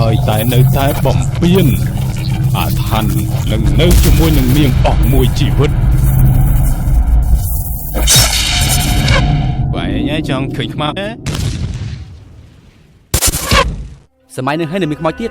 ហើយតែនៅតែបំពេញអាថ័ន្តនឹងនៅជាមួយនឹងនាងអស់មួយជីវិតបែរញ៉ៃចង់ឃើញខ្មៅសម័យនឹងហើយនឹងមានខ្មោចទៀត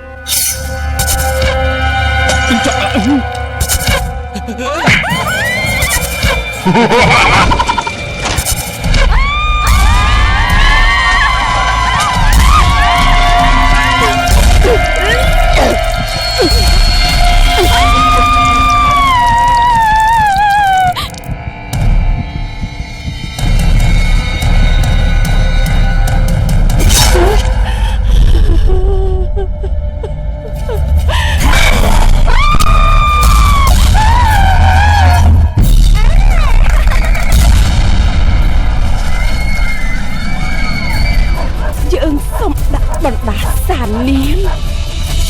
បណ្ដាសាននាង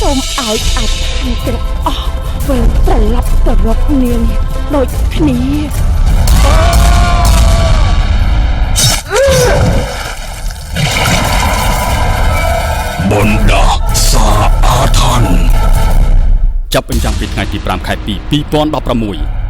សូមឲ្យអធិទាំងអស់វិលត្រឡប់ទៅរកនាងដូចគ្នាបណ្ដាសាអាថ័ន្តចាប់បញ្ចាំងពីថ្ងៃទី5 ខែ 2 2016